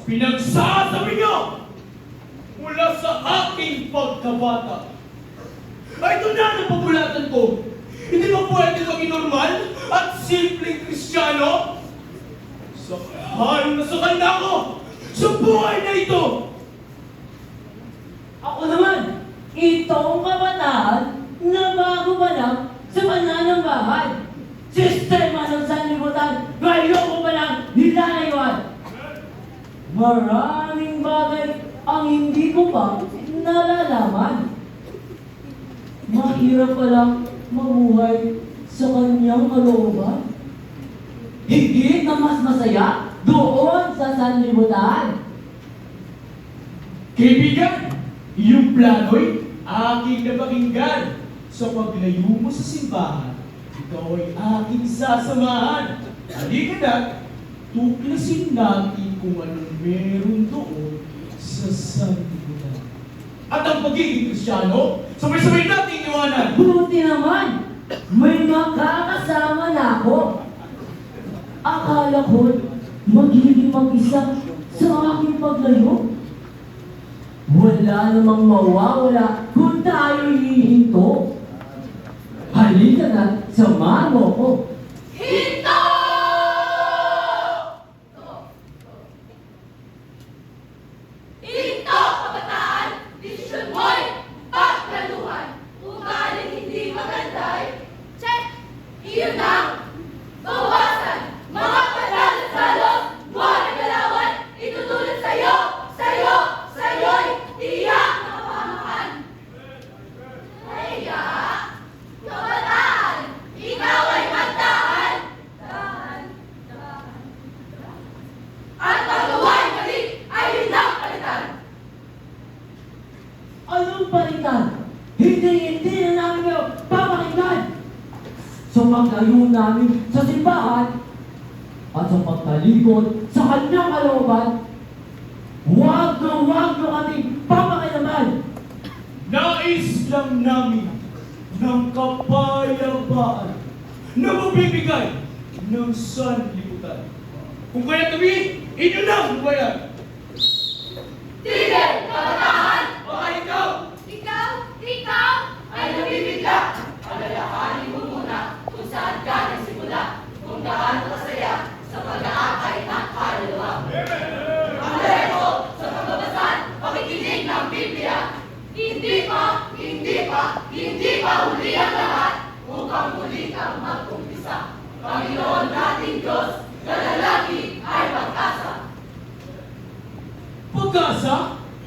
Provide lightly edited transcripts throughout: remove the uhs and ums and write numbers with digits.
pinagsasabi niyo mula sa aking pagkabata. Ay, ito na ang pagulatan ko. Hindi ba pwede maging normal at simpleng Kristiyano? Sakal na sakal na ako sa buhay na ito! Ako naman, itong kabataan na bago pa lang sa mananambahan. Sistema ng sanlibutan, ngayon ko pa lang nilalayuan. Maraming bagay ang hindi ko pa nalalaman. Mahirap palang mamuhay sa kanyang kalooban. Higit na mas masaya doon sa sanlibutan. Kaibigan, iyong plano'y aking napakinggan. Sa paglayo mo sa simbahan, ikaw ay aking sasamahan. Halika na, tuklasin natin kung anong meron doon sa sanlibutan. At ang pagiging Kristiyano, sabay-sabay natin iwanan. Buti naman, may makakasama na ako. Akala ko magiging mag-isa sa aking paglayo. Wala namang mawawala kung tayo'y hihinto. Halika na, samahan mo ko. Hinto! Hinto, kabataan! Desisyon mo'y paglaluhan. Ugaling hindi maganda'y check! Iyon ang bawasan. Mga padalos-dalos, buwan na galawan, itutulad sa'yo, sa'yo'y tiyak na kapamakan. Kaya, kabataan, ikaw ay magdahan. Dahan. At pag-uway mali ay hindi palitan. Anong palitan? Hindi na namin kayo papakinggan. Sa paglayo namin sa simbahan at sa pagtalikod sa kanyang kalooban, huwag nyo kami papakilaman. Nais lang namin ng kapayapaan na mabibigay ng sanlibutan. Kung kaya kami, inyo lang bayan. Tigil, kabataan! Baka ikaw! Ikaw ay nabibigla. Alalahanin mo muna kung saan ka nagsimula, kung gaano kasaya sa pag-aakay ng kaluluwa. Ang reko sa pagbabasa, pakikinig ng Biblia. Hindi pa huli ang lahat upang muli kang mag-umpisa. Panginoon nating Diyos, kalalagi ay pag-asa. Pag-asa,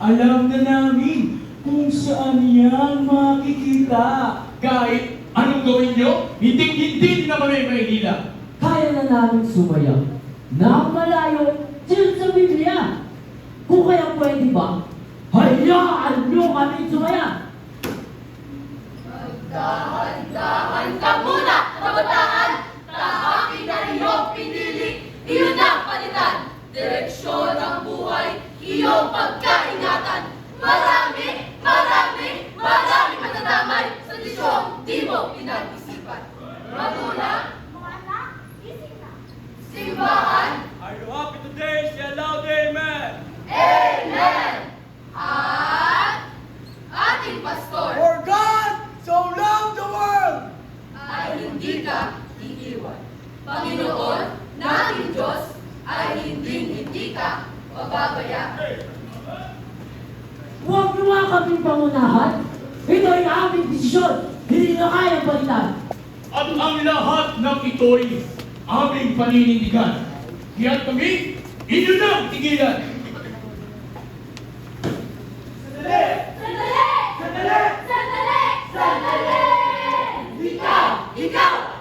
alam na namin kung saan yan makikita. Kahit anong gawin nyo, hindi na kami mahihila. Kaya na namin sumaya na malayo dyan sa Biblia. Kung kaya pwede ba, hayaan nyo kami sumaya. Dahan-dahan ka muna, kabataan! Tahakin na iyong pinili, iyon ang palitan. Direksyon ng buhay, iyong pagkaingatan. Marami matadamay sa disyong di mo pinag-isipan. Magulang, mga anak, isip na. Simbahan, Are you happy today? Say aloud, amen! Amen! At ating pastor, For God so loved the world! ay hindi ka iiwan. Panginoon, nating Diyos, ay hindi ka pababayaan. Huwag nyo nga kaming pangunahan. Ito ay aming desisyon. Hindi na kayang palitan. At ang lahat ng ito'y aming paninindigan. Kaya't kami, inyo na tigilan. Sandali!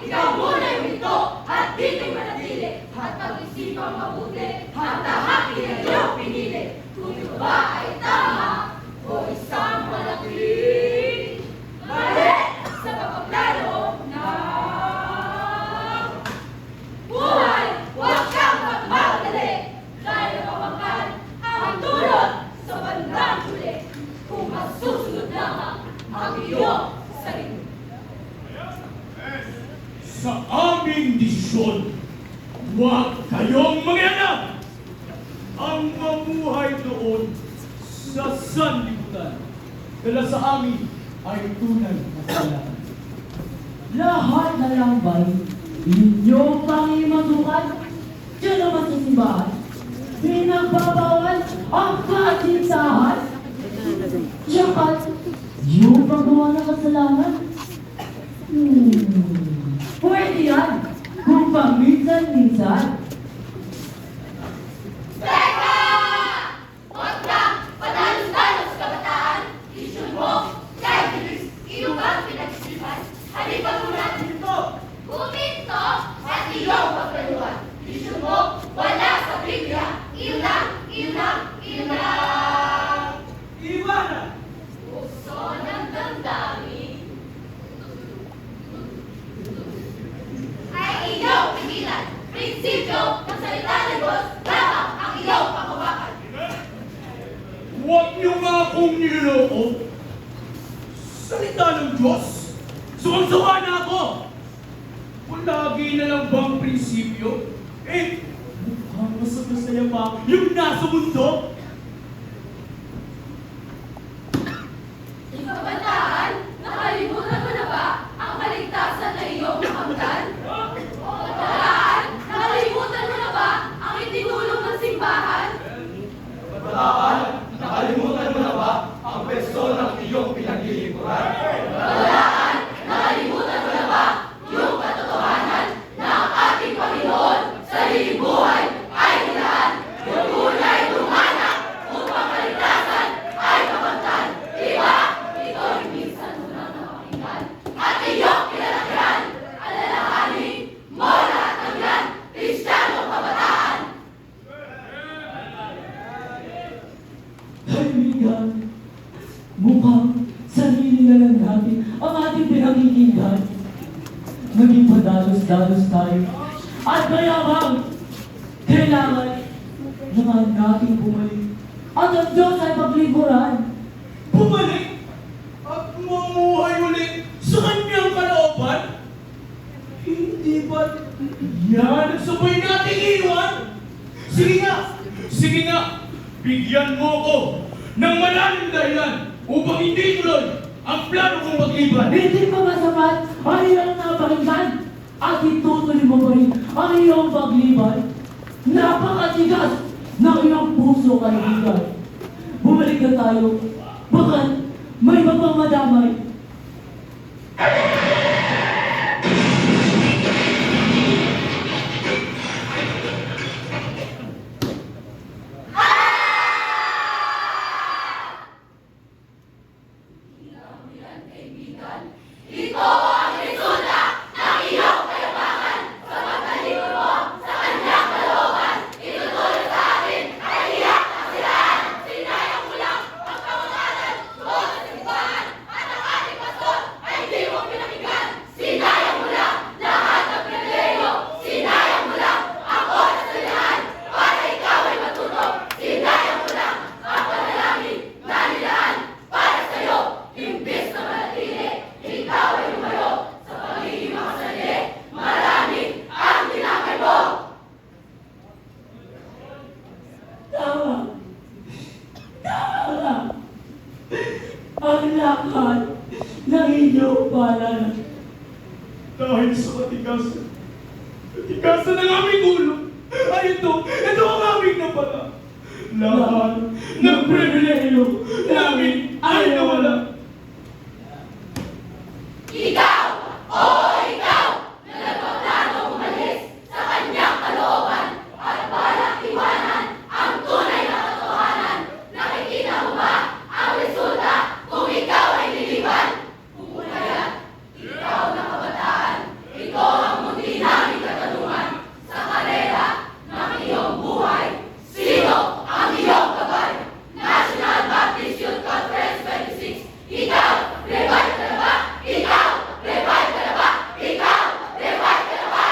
Ikaw muna yung ito at dito'y manatili. At pag-isipang mabuti at tahakin ang iyong pinili. Kung ito ba ay tama o isang malaking mali sa pagpaplano ng buhay. Huwag kang magmadali dahil napamangkan ang dulot sa bandang huli. Kung masusunod lamang ang iyong sarili. Sa aming desisyon, huwag kayong mag-ianap. Ang mamuhay doon sa sanlibutan. Dala sa amin ay tunay na kasalanan. Lahat na lang ba'y inyo pang imatukan? Diyan naman sa simbahan, pinagbabawal ang kasintahan. Tsaka, yung paggawa ng kasalanan. Pwede yan, kung paminsan-minsan. Teka! Huwag kang padalos-dalos sa kabataan. Isyon mo, kahit bilis, iyong ang pinag-isipan. Halika muna dito. Huminto at iyong pagkaluan. Isyon mo, wala sa Biblia. Iyon lang, iyon lang, iyon lang. Iwanan! Puso ng damdamin ay iyong pigilan. Prinsipyo ng salita ng Diyos lamang ang iyong panghawakan. Huwag niyo nga akong niloloko. Salita ng Diyos? Suwang-suwa na ako! Palagi na lang bang prinsipyo? Mukhang mas masaya pa yung nasa mundo. Kabataan, nakalimutan mo na ba ang kaligtasan na iyong kamtan? Kabataan, nakalimutan mo na ba ang itinulong ng simbahan? Kabataan, nakalimutan mo na ba ang pwesto ng iyong pinaglilingkuran? Kabataan, nakalimutan mo na ba yung katotohanan na ang ating Panginoon sa liling buhay ay nilaan? Yung tunay lumana upang kaligtasan ay kapagtan. Diba? Ito'y minsan mo nang napakinggan at iyong kinalakihan. Alalahanin mo lahat ng yan, Kristiyanong kabataan. Kaibigan, mukhang sarili na lang natin ang ating pinakikinggan. Naging padalos-dalos tayo. At mayabang, kailangan naman natin bumalik. At ang Diyos ay paglingkuran. Bumalik at mamuhay ulit sa kanyang kalooban? Hindi ba yan ang sabay nating iwan? Sige nga, bigyan mo ko ng malalim dahilan upang hindi tuloy ang plano kong magliban. Hindi pa masapat ang iyong napakinggan. At itutuloy mo pa rin ang iyong pagliban. Napakatigas ng iyong puso, kaibigan. Bumalik na tayo. Bakit may mapamadamay? Ito ang resulta ng iyong kayabangan sa pagtalikod mo sa kanyang kalooban. Itutuloy sa atin ay iyak na kasilahan. Sinayang mo lang ang pangangatan doon sa simbahan at ang ating pastor ay hindi mo pinakinggan. Sinayang mo lang lahat ng pribileyo. Sinayang mo lang ang oras sa lahat para ikaw ay matuto. Sinayang mo lang ang panalangin na nilaan para sa'yo. Imbis na manatili, ikaw ay lumayo sa pagiging makasarili. Marami ang tinakay mo. Tama. Tama ka. Ang lakas ng inyong paalala. Dahil sa katigasan ng aming ulo, ay ito ang aming napala. Lahat ng pribileyo namin ay nawala. Ikaw, oo ikaw, na nagpaplanong umalis sa kanyang kalooban at balak iwanan ang tunay na katotohanan. Nakikita mo ba ang resulta kung ikaw ay niliban? Kung kaya, ikaw na kabataan, ito ang munti naming katanungan sa karera ng iyong buhay. Sino ang iyong gabay? National Baptist Youth Conference 26. Ikaw, revive ka na ba? Ikaw, revive ka na ba? Ikaw, revive ka na ba?